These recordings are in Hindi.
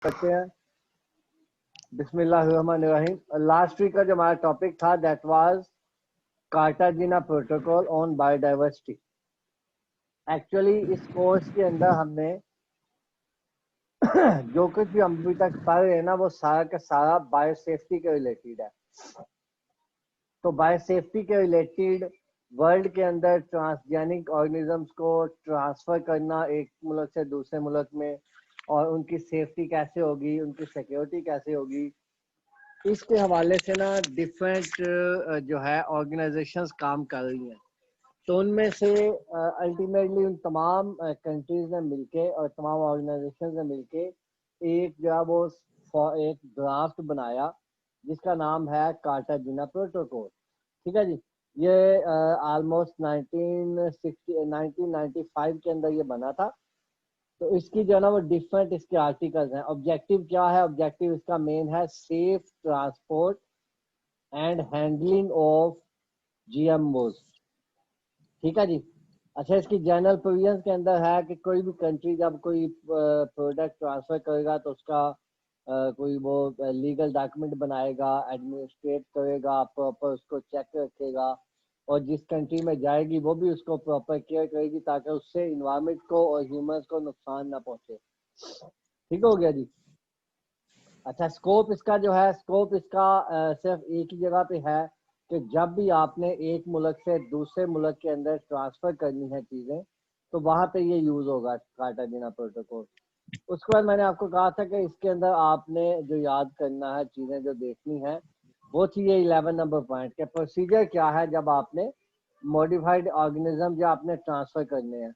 करते हैं। बिस्मिल्लाहिर्रहमानिर्रहीम। लास्ट वीक का जो हमारा टॉपिक था that was Cartagena protocol on biodiversity. Actually इस कोर्स के अंदर हमने जो कुछ भी हम अभी तक पढ़ रहे हैं ना, वो सारा का सारा बायोसेफ्टी के रिलेटेड है। तो बायोसेफ्टी के रिलेटेड वर्ल्ड के अंदर ट्रांसजेनिक ऑर्गेनिजम्स को ट्रांसफर करना एक मुल्क से दूसरे मुल्क में, और उनकी सेफ्टी कैसे होगी, उनकी सिक्योरिटी कैसे होगी, इसके हवाले से ना डिफरेंट जो है ऑर्गेनाइजेशंस काम कर रही हैं। तो उनमें से अल्टीमेटली उन तमाम कंट्रीज ने मिलके और तमाम ऑर्गेनाइजेशंस ने मिलके एक जो है वो एक ड्राफ्ट बनाया जिसका नाम है कार्टाजीना प्रोटोकॉल। ठीक है जी। ये ऑलमोस्ट 1995 के अंदर ये बना था। तो इसकी जो है ना वो डिफरेंट इसके आर्टिकल्स हैं। ऑब्जेक्टिव क्या है? ऑब्जेक्टिव इसका मेन है safe transport and handling of GMOs. ठीक है जी। अच्छा, इसकी जनरल प्रोविजंस के अंदर है कि कोई भी कंट्री जब कोई प्रोडक्ट ट्रांसफर करेगा तो उसका कोई वो लीगल डॉक्यूमेंट बनाएगा, एडमिनिस्ट्रेट करेगा, प्रॉपर उसको चेक रखेगा, और जिस कंट्री में जाएगी वो भी उसको प्रॉपर केयर करेगी ताकि उससे इन्वायरमेंट को और ह्यूमंस को नुकसान ना पहुंचे। ठीक हो गया जी। अच्छा, स्कोप इसका जो है, स्कोप इसका सिर्फ एक ही जगह पे है कि जब भी आपने एक मुल्क से दूसरे मुल्क के अंदर ट्रांसफर करनी है चीजें, तो वहां पे ये यूज होगा कार्टाजीना प्रोटोकॉल। उसके बाद मैंने आपको कहा था कि इसके अंदर आपने जो याद करना है, चीजें जो देखनी है, वो थी ये 11 नंबर पॉइंट के प्रोसीजर क्या है जब आपने मॉडिफाइड ऑर्गेनिज्म जो आपने ट्रांसफर करने हैं।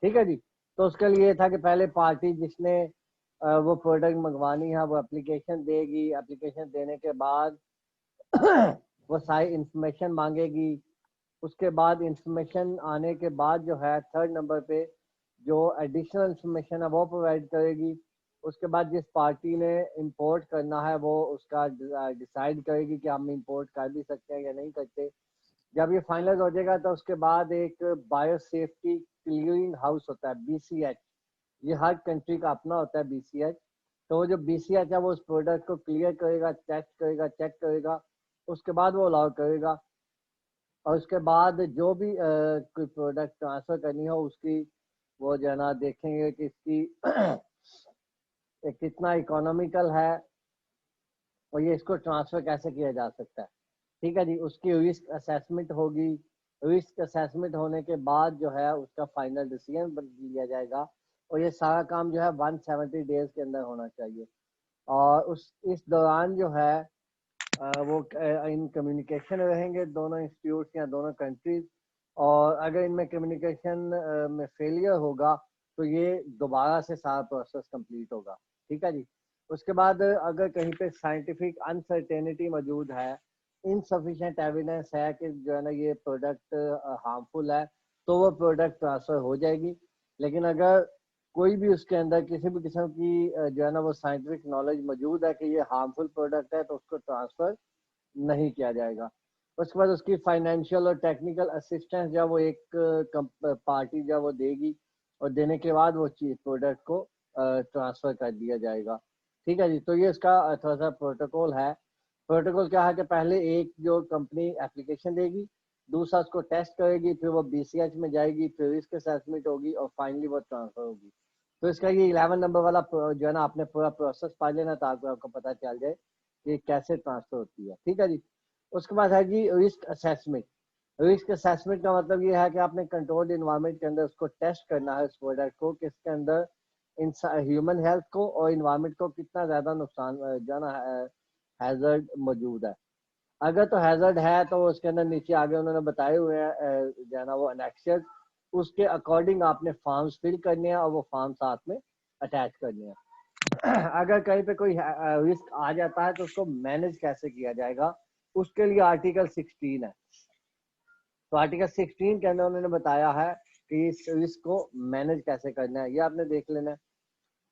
ठीक है जी। तो उसके लिए था कि पहले पार्टी जिसने वो प्रोडक्ट मंगवानी है वो एप्लीकेशन देगी। एप्लीकेशन देने के बाद वो सारी इंफॉर्मेशन मांगेगी। उसके बाद इंफॉर्मेशन आने के बाद जो है थर्ड नंबर पे जो एडिशनल इंफॉर्मेशन है वो प्रोवाइड करेगी। उसके बाद जिस पार्टी ने इंपोर्ट करना है वो उसका डिसाइड करेगी कि हम इंपोर्ट कर भी सकते हैं या नहीं करते। जब ये फाइनल हो जाएगा तो उसके बाद एक बायो सेफ्टी क्लियरिंग हाउस होता है, BCH। ये हर कंट्री का अपना होता है BCH। तो वो जो BCH है वो उस प्रोडक्ट को क्लियर करेगा, टेस्ट करेगा, चेक करेगा, उसके बाद वो अलाउ करेगा। और उसके बाद जो भी कोई प्रोडक्ट ट्रांसफर करनी हो उसकी वो जो है ना देखेंगे कि इसकी कितना इकोनॉमिकल है और ये इसको ट्रांसफर कैसे किया जा सकता है। ठीक है जी। उसकी रिस्क असेसमेंट होगी। रिस्क असेसमेंट होने के बाद जो है उसका फाइनल डिसीजन लिया जाएगा, और ये सारा काम जो है 170 डेज के अंदर होना चाहिए। और इस दौरान जो है वो इन कम्युनिकेशन रहेंगे दोनों इंस्टीट्यूट या दोनों कंट्रीज। और अगर इनमें कम्युनिकेशन में फेलियर होगा तो ये दोबारा से सारा प्रोसेस कंप्लीट होगा। ठीक है जी। उसके बाद अगर कहीं पे साइंटिफिक अनसर्टेनिटी मौजूद है, इनसफिशिएंट एविडेंस है कि जो है ना ये प्रोडक्ट हार्मफुल है, तो वो प्रोडक्ट ट्रांसफर हो जाएगी। लेकिन अगर कोई भी उसके अंदर किसी भी किस्म की जो है ना वो साइंटिफिक नॉलेज मौजूद है कि ये हार्मफुल प्रोडक्ट है, तो उसको ट्रांसफर नहीं किया जाएगा। उसके बाद उसकी फाइनेंशियल और टेक्निकल असिस्टेंस जब वो एक पार्टी जब वो देगी, और देने के बाद वो चीज प्रोडक्ट को ट्रांसफर कर दिया जाएगा। ठीक है जी। तो ये इसका थोड़ा सा प्रोटोकॉल है। प्रोटोकॉल क्या है कि पहले एक जो कंपनी एप्लीकेशन देगी, दूसरा उसको टेस्ट करेगी, फिर वो BCH में जाएगी, फिर रिस्क असेसमेंट होगी, और फाइनली वो ट्रांसफर होगी। तो इसका ये 11 नंबर वाला जो है ना आपने पूरा प्रोसेस पा लेना ताकि आपको पता चल जाए कि कैसे ट्रांसफर होती है। ठीक है जी। उसके बाद है जी रिस्क असेसमेंट। रिस्क असेसमेंट का मतलब ये है कि आपने कंट्रोल्ड इन्वायरमेंट के अंदर उसको टेस्ट करना है, उस प्रोडक्ट को, कि इसके अंदर ह्यूमन हेल्थ को और इन्वायरमेंट को कितना ज्यादा नुकसान जो है ना हैजर्ड मौजूद है। अगर तो हैजर्ड है तो उसके अंदर नीचे आगे उन्होंने बताए हुए हैं जो है ना वो एनेक्सर्स, उसके अकॉर्डिंग आपने फॉर्म्स फिल करने हैं और वो फॉर्म साथ में अटैच करने हैं। अगर कहीं पे कोई रिस्क आ जाता है तो उसको मैनेज कैसे किया जाएगा, उसके लिए आर्टिकल 16 है। तो आर्टिकल 16 के अंदर उन्होंने बताया है कि इस रिस्क को मैनेज कैसे करना है, ये आपने देख लेना है।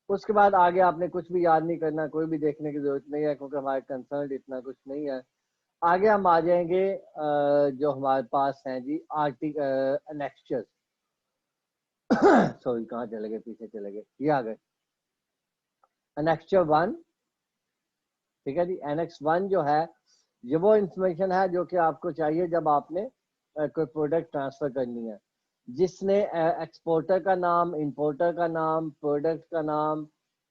उसके बाद आगे आपने कुछ भी याद नहीं करना, कोई भी देखने की जरूरत नहीं है क्योंकि हमारे कंसर्न इतना कुछ नहीं है। आगे हम आ जाएंगे जो हमारे पास हैं जी आर्टिकल एनेक्स्चर्स। सॉरी, कहाँ चले गए, पीछे चले गए, ये आ गए। एनेक्चर 1, ठीक है जी। एनेक्स 1 जो है ये वो इंफॉर्मेशन है जो कि आपको चाहिए जब आपने कोई प्रोडक्ट ट्रांसफर करनी है, जिसने एक्सपोर्टर का नाम, इंपोर्टर का नाम, प्रोडक्ट का नाम,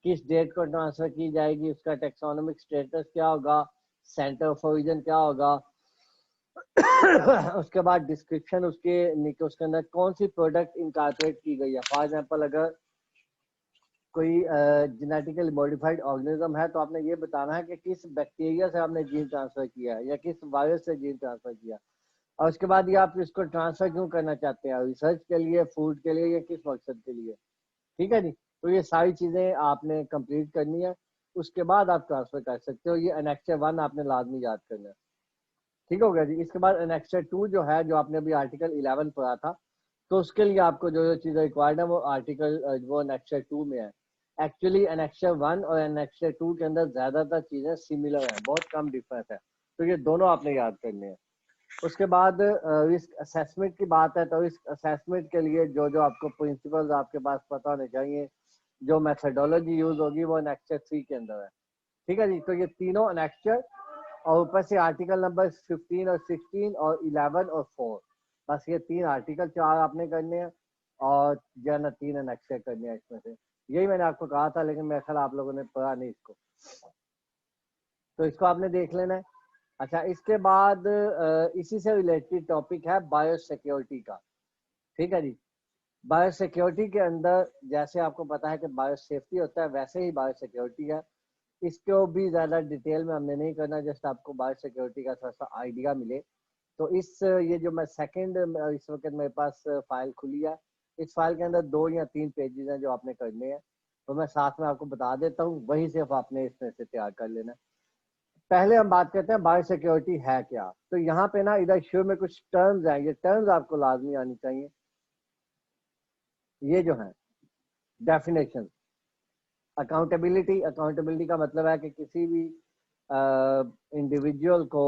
किस डेट को ट्रांसफर की जाएगी, उसका टेक्सोनोमिक स्टेटस क्या होगा, सेंटर ऑफ ओरिजिन क्या होगा, उसके बाद डिस्क्रिप्शन उसके अंदर कौन सी प्रोडक्ट इनकॉर्पोरेट की गई है। फॉर एग्जांपल अगर कोई जेनेटिकली मॉडिफाइड ऑर्गेनिज्म है तो आपने ये बताना है कि किस बैक्टीरिया से आपने जीन ट्रांसफर किया है या किस वायरस से जीन ट्रांसफर किया, और उसके बाद ये आप इसको ट्रांसफर क्यों करना चाहते हैं, रिसर्च के लिए, फूड के लिए, या किस मकसद के लिए। ठीक है जी। तो ये सारी चीजें आपने कंप्लीट करनी है, उसके बाद आप ट्रांसफर कर सकते हो। ये एनेक्चर 1 आपने लाजमी याद करना है। ठीक हो गया जी। इसके बाद एनेक्चर 2 जो है, जो आपने अभी आर्टिकल 11 पढ़ा था, तो उसके लिए आपको जो जो चीज़ें रिक्वायर्ड है वो आर्टिकल वो एनेक्चर 2 में है। एक्चुअली एनेक्चर 1 और एनेक्चर 2 के अंदर ज़्यादातर चीज़ें सिमिलर हैं, बहुत कम डिफरेंस है, तो ये दोनों आपने याद करने हैं। उसके बाद रिस्क असेसमेंट की बात है, तो रिस्क असेसमेंट के लिए जो जो आपको प्रिंसिपल्स आपके पास पता होने चाहिए, जो मेथडोलॉजी यूज होगी वो एनेक्चर 3 के अंदर है। ठीक है जी। तो ये तीनों एनेक्चर और ऊपर से आर्टिकल नंबर 15 और 16 और 11 और 4, बस ये 3 आर्टिकल 4 आपने करने हैं और जो है ना 3 एनेक्चर करने हैं इसमें से। यही मैंने आपको कहा था, लेकिन मेरे ख्याल आप लोगों ने पढ़ा नहीं इसको, तो इसको आपने देख लेना है। अच्छा, इसके बाद इसी से रिलेटेड टॉपिक है बायोसिक्योरिटी का। ठीक है जी। बायोसिक्योरिटी के अंदर जैसे आपको पता है कि बायोसेफ्टी होता है, वैसे ही बायोसिक्योरिटी है। इसको भी ज़्यादा डिटेल में हमने नहीं करना, जस्ट आपको बायोसिक्योरिटी का थोड़ा सा आइडिया मिले। तो ये जो मैं सेकंड इस वक्त मेरे पास फाइल खुली है, इस फाइल के अंदर 2 या 3 पेजेस हैं जो आपने करने हैं, तो मैं साथ में आपको बता देता हूँ, वही सिर्फ आपने इसमें से तैयार कर लेना है। पहले हम बात करते हैं बायोसिक्योरिटी है क्या। तो यहाँ पे ना इधर शुरू में कुछ टर्म्स हैं, ये टर्म्स आपको लाजमी आनी चाहिए। ये जो है डेफिनेशन, अकाउंटेबिलिटी का मतलब है कि किसी भी इंडिविजुअल को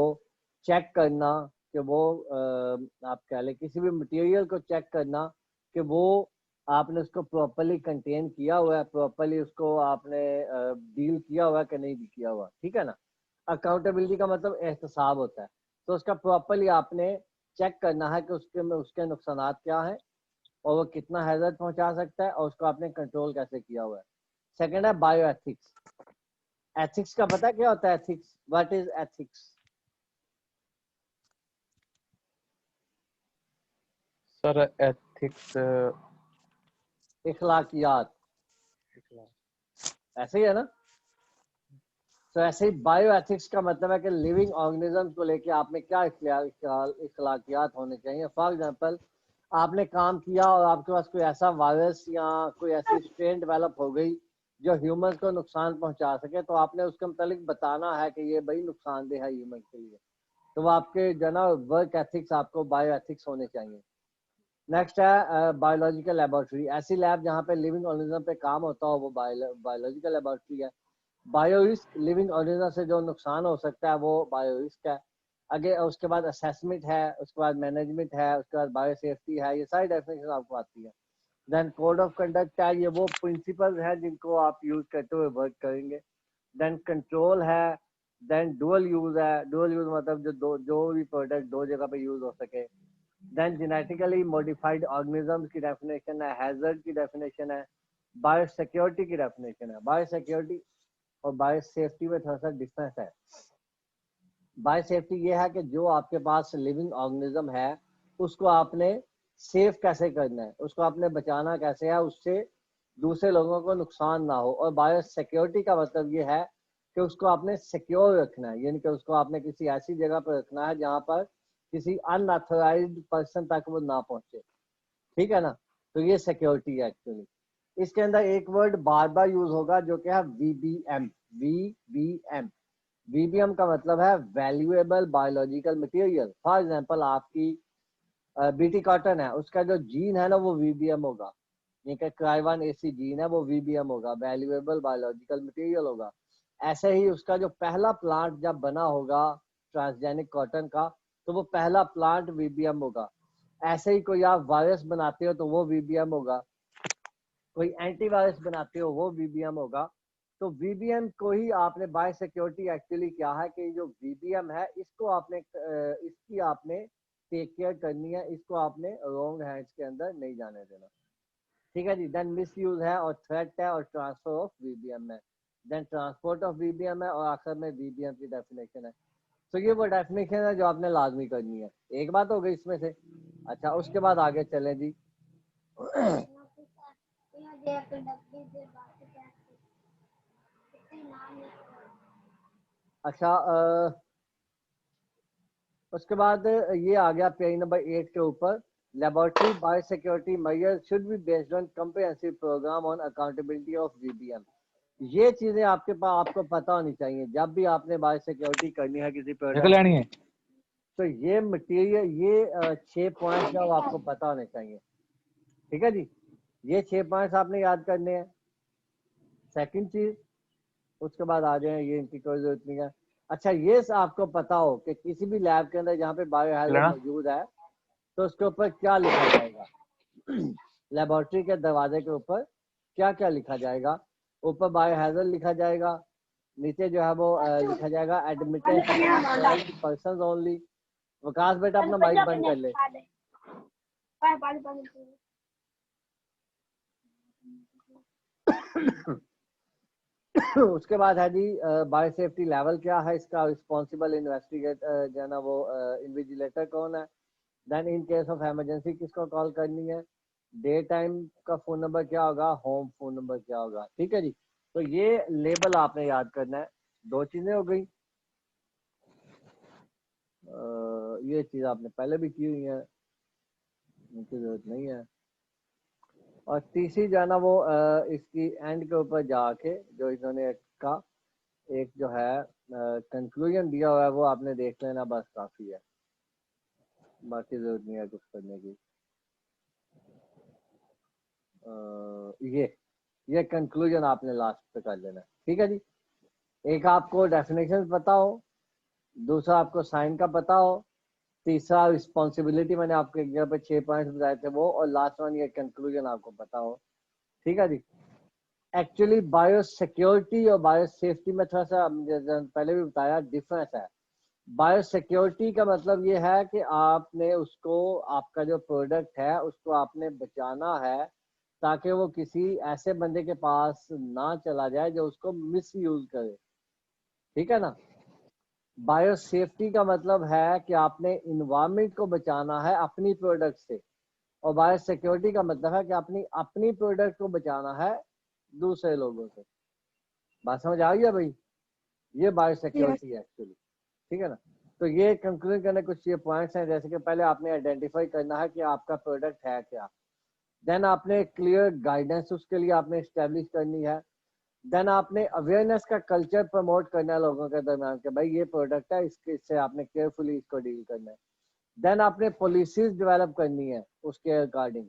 चेक करना कि वो आप कह लें किसी भी मटेरियल को चेक करना कि वो आपने उसको प्रॉपरली कंटेन किया हुआ है, प्रॉपरली उसको आपने डील किया हुआ है कि नहीं किया हुआ। ठीक है ना। अकाउंटेबिलिटी का मतलब एहतसाब होता है, तो उसका प्रॉपरली आपने चेक करना है कि उसके नुकसान क्या हैं और वो कितना हैजर्ड पहुंचा सकता है और उसको आपने कंट्रोल कैसे किया हुआ है। सेकंड है बायो एथिक्स। एथिक्स का पता क्या होता है? Ethics, what is ethics? Sir ethics इखलाकियात, ऐसे ही है ना। तो ऐसे ही बायो एथिक्स का मतलब है कि लिविंग ऑर्गेनिज्म को लेके आप में क्या इखलाकियात होने चाहिए। फॉर एग्जांपल, आपने काम किया और आपके पास कोई ऐसा वायरस या कोई ऐसी स्ट्रेन डेवलप हो गई जो ह्यूमंस को नुकसान पहुंचा सके, तो आपने उसके मुतालिक बताना है कि ये भाई नुकसानदेह है ह्यूमन के लिए। तो वो आपके जो ना वर्क एथिक्स, आपको बायो एथिक्स होने चाहिए। नेक्स्ट है बायोलॉजिकल लेबोरेटरी। ऐसी लैब जहाँ पे लिविंग ऑर्गेनिज्म पे काम होता हो वो बायोलॉजिकल लेबोरेटरी है। बायो रिस्क, लिविंग ऑर्गेनिज्म से जो नुकसान हो सकता है वो बायो रिस्क है। आगे उसके बाद असेसमेंट है, उसके बाद मैनेजमेंट है, उसके बाद बायो सेफ्टी है। ये सारी डेफिनेशन आपको आती है। देन कोड ऑफ कंडक्ट है, ये वो प्रिंसिपल है जिनको आप यूज करते हुए वर्क करेंगे। देन कंट्रोल है। देन डुअल यूज है। डुअल यूज मतलब जो भी प्रोडक्ट 2 जगह पे यूज हो सके। देन जेनेटिकली मॉडिफाइड ऑर्गेनिजम्स की डेफिनेशन है, हैजर्ड की डेफिनेशन है, बायोसिक्योरिटी की डेफिनेशन है। बायोसिक्योरिटी और बायो सेफ्टी में थोड़ा सा डिफरेंस है। बायो सेफ्टी ये है कि जो आपके पास लिविंग ऑर्गेनिज्म है उसको आपने सेफ कैसे करना है, उसको आपने बचाना कैसे है, उससे दूसरे लोगों को नुकसान ना हो। और बायो सिक्योरिटी का मतलब ये है कि उसको आपने सिक्योर रखना है, यानी कि उसको आपने किसी ऐसी जगह पर रखना है जहाँ पर किसी अनऑथराइज्ड पर्सन तक वो ना पहुंचे। ठीक है ना। तो ये सिक्योरिटी है एक्चुअली। इसके अंदर एक वर्ड बार बार यूज होगा जो कि है वीबीएम। वीबीएम, वीबीएम का मतलब है valuable biological material. For example, आपकी बीटी कॉटन है, उसका जो जीन है ना वो वीबीएम होगा। ये कि क्राइवान एसी जीन है वो वीबीएम होगा, वैल्यूएबल बायोलॉजिकल मटेरियल होगा। ऐसे ही उसका जो पहला प्लांट जब बना होगा ट्रांसजेनिक कॉटन का, तो वो पहला प्लांट वीबीएम होगा। ऐसे ही कोई आप वायरस बनाते हो तो वो वीबीएम होगा, कोई एंटीवायरस बनाते हो वो वीबीएम होगा। तो वीबीएम को ही आपने बायो सिक्योरिटी एक्चुअली क्या है कि जो वीबीएम है इसको आपने इसकी आपने टेक केयर करनी है, इसको आपने रॉन्ग हैंड्स के अंदर नहीं जाने देना। ठीक है जी। देन मिस यूज है और थ्रेट है और ट्रांसफर ऑफ वीबीएम है, देन ट्रांसपोर्ट ऑफ वीबीएम है और आखिर में वीबीएम की डेफिनेशन है। तो ये वो डेफिनेशन है जो आपने लाजमी करनी है। एक बात हो गई इसमें से। अच्छा उसके बाद आगे चलें जी। अच्छा उसके बाद ये आ गया पेज नंबर 8 के ऊपर, laboratory bio security measure should be based on comprehensive programme on accountability of VBM. ये चीजें आपके पास आपको पता होनी चाहिए जब भी आपने बायो सिक्योरिटी करनी है किसी प्रोडक्ट है। तो ये मटेरियल ये 6 पॉइंट्स जो आपको पता होने चाहिए। ठीक है जी, ये 6 पॉइंट्स आपने याद करने हैं। सेकंड चीज, उसके बाद आ जाए, ये इनकी कोई जरूरत नहीं है। अच्छा ये आपको पता हो कि किसी भी लैब के अंदर जहाँ पे बायो हैजर्ड मौजूद है तो उसके ऊपर क्या लिखा जाएगा। लेबोरेटरी के दरवाजे के ऊपर क्या क्या लिखा जाएगा। ऊपर बायो हैजर्ड लिखा जाएगा, नीचे जो है वो लिखा जाएगा एडमिटेंस पर्सन ओनली। विकास बेटा अपना माइक बंद कर ले। उसके बाद है जी बायो सेफ्टी लेवल क्या है इसका, रिस्पॉन्सिबल इन्वेस्टिगेट जो है ना वो इन्विजिलेटर कौन है। Then in case of emergency किसको कॉल करनी है, डे टाइम का फोन नंबर क्या होगा, होम फोन नंबर क्या होगा। ठीक है जी, तो ये लेबल आपने याद करना है। 2 चीजें हो गई, ये चीज आपने पहले भी की हुई है, उनकी जरूरत नहीं है। और तीसरी जो है ना वो इसकी एंड के ऊपर जाके जो इन्होंने का एक जो है कंक्लूजन दिया हुआ है वो आपने देख लेना, बस काफी है, बाकी जरूरत नहीं है कुछ करने की। ये कंक्लूजन आपने लास्ट पे कर लेना। ठीक है जी, एक आपको डेफिनेशन पता हो, दूसरा आपको साइन का पता हो, तीसरा रिस्पॉन्सिबिलिटी मैंने आपके एग्जाम पे 6 पॉइंट्स बताए थे वो, और लास्ट वन ये कंक्लूजन आपको पता हो। ठीक है जी। एक्चुअली बायो सिक्योरिटी और बायो सेफ्टी में थोड़ा सा पहले भी बताया डिफरेंस है। बायो सिक्योरिटी का मतलब ये है कि आपने उसको, आपका जो प्रोडक्ट है उसको आपने बचाना है ताकि वो किसी ऐसे बंदे के पास ना चला जाए जो उसको मिस यूज करे। ठीक है ना। बायो सेफ्टी का मतलब है कि आपने इन्वायरमेंट को बचाना है अपनी प्रोडक्ट से, और बायो सिक्योरिटी का मतलब है कि अपनी प्रोडक्ट को बचाना है दूसरे लोगों से। बात समझ आ गई भाई, ये बायो सिक्योरिटी है एक्चुअली। ठीक है ना। तो ये कंक्लूजन करने कुछ ये पॉइंट्स हैं, जैसे कि पहले आपने आइडेंटिफाई करना है कि आपका प्रोडक्ट है क्या, देन आपने क्लियर गाइडेंस उसके लिए आपने स्टैब्लिश करनी है, देन आपने अवेयरनेस का कल्चर प्रमोट करना है लोगों के दरमियान के भाई ये प्रोडक्ट है, इससे आपने केयरफुली इसको डील करना है। देन आपने पॉलिसीज डेवलप करनी है उसके अकॉर्डिंग।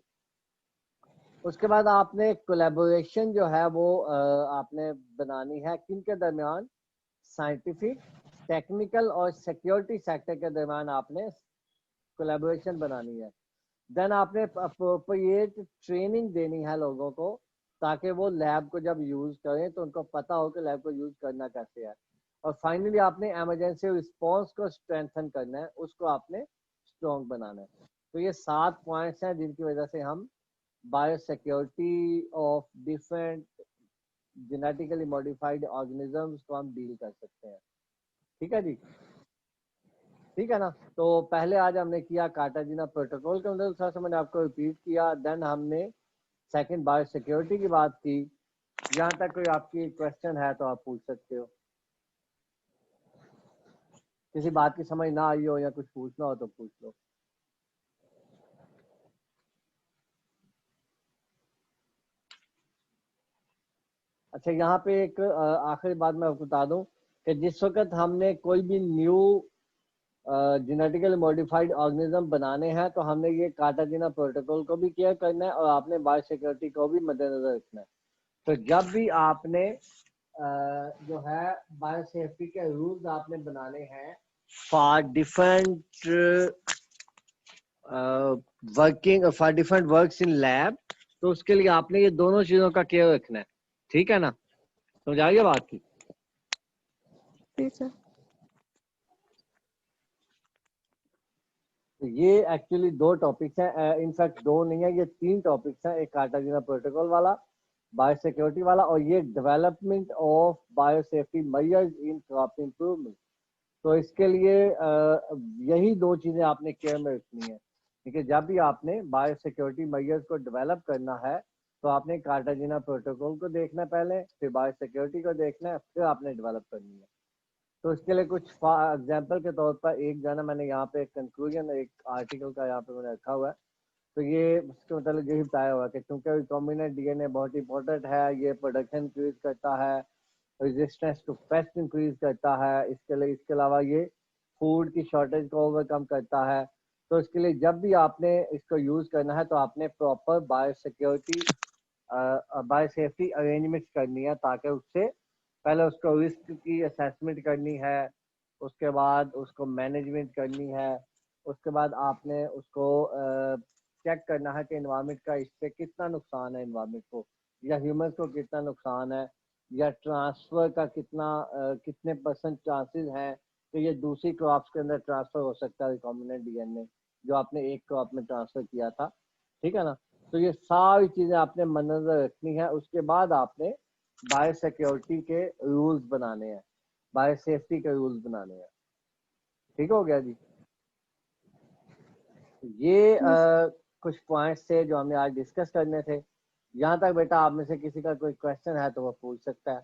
उसके बाद आपने कोलैबोरेशन जो है वो आपने बनानी है किनके दरमियान, साइंटिफिक, टेक्निकल और सिक्योरिटी सेक्टर के दरमियान आपने कोलैबोरेशन बनानी है। देन आपने अप्रोप्रिएट ट्रेनिंग देनी है लोगों को ताकि वो लैब को जब यूज करें तो उनको पता हो कि लैब को यूज करना कैसे है। और फाइनली आपने इमरजेंसी रिस्पांस को स्ट्रेंथन करना है, उसको आपने स्ट्रॉन्ग बनाना है। तो ये 7 पॉइंट्स हैं जिनकी वजह से हम bio security of different genetically modified organisms को हम डील कर सकते हैं। ठीक है जी, ठीक है ना। तो पहले आज हमने किया कार्टाजीना प्रोटोकॉल के अंदर, थोड़ा सा मैंने आपको रिपीट किया। देन हमने सेकंड बायो सिक्योरिटी की बात की। यहाँ तक कोई आपकी क्वेश्चन है तो आप पूछ सकते हो, किसी बात की समझ ना आई हो या कुछ पूछना हो तो पूछ लो। अच्छा यहाँ पे एक आखिरी बात मैं आपको बता दूं कि जिस वक्त हमने कोई भी न्यू जेनेटिकली मॉडिफाइड ऑर्गेनिज्म बनाने हैं तो हमने ये कार्टाजीना प्रोटोकॉल को भी केयर करना है और आपने बायो सिक्योरिटी को भी मद्देनजर रखना है। तो जब भी आपने जो है बायो सेफ्टी के रूल्स आपने बनाने हैं for different works in lab, तो उसके लिए आपने ये दोनों चीजों का केयर रखना है। ठीक है ना। समझ आ गया बात की? जी सर। तो ये एक्चुअली 2 टॉपिक्स हैं, इनफैक्ट 2 नहीं है, ये 3 टॉपिक्स हैं, एक कार्टाजीना प्रोटोकॉल वाला, बायोसिक्योरिटी वाला, और ये development of biosafety measures in crop improvement. तो इसके लिए यही 2 चीजें आपने केयर में रखनी है, क्योंकि जब भी आपने बायोसिक्योरिटी मेजर्स को डेवलप करना है तो आपने कार्टाजीना प्रोटोकॉल को देखना है पहले, फिर बायोसिक्योरिटी को देखना है, फिर आपने डेवलप करनी है। तो इसके लिए कुछ एग्जाम्पल के तौर पर एक जाना मैंने यहाँ पे कंक्लूजन एक आर्टिकल का यहाँ पे मैंने रखा हुआ है। तो ये उसके मतलब यही बताया हुआ कि क्योंकि रिकॉम्बिनेंट डीएनए बहुत इंपॉर्टेंट है, ये प्रोडक्शन इंक्रीज करता है, रेजिस्टेंस टू पेस्ट इंक्रीज करता है, इसके अलावा ये फूड की शॉर्टेज को ओवरकम करता है। तो इसके लिए जब भी आपने इसको यूज करना है तो आपने प्रॉपर बायोसिक्योरिटी बायोसेफ्टी अरेंजमेंट करनी है, ताकि उससे पहले उसको रिस्क की असेसमेंट करनी है, उसके बाद उसको मैनेजमेंट करनी है, उसके बाद आपने उसको चेक करना है कि इन्वायरमेंट का इससे कितना नुकसान है इन्वायरमेंट को, या ह्यूमंस को कितना नुकसान है, या ट्रांसफर का कितने % चांसेस हैं कि ये दूसरी क्रॉप्स के अंदर ट्रांसफर हो सकता है रिकॉम्बिनेंट डीएनए जो आपने एक क्रॉप में ट्रांसफर किया था। ठीक है ना? तो ये सारी चीजें आपने मद्देनजर रखनी है। उसके बाद आपने बायोसिक्योरिटी के रूल्स बनाने हैं, बायोसेफ्टी के रूल्स बनाने हैं। ठीक हो गया जी? ये कुछ पॉइंट्स थे जो हमने आज डिस्कस करने थे। यहाँ तक बेटा आप में से किसी का कोई क्वेश्चन है तो वो पूछ सकता है।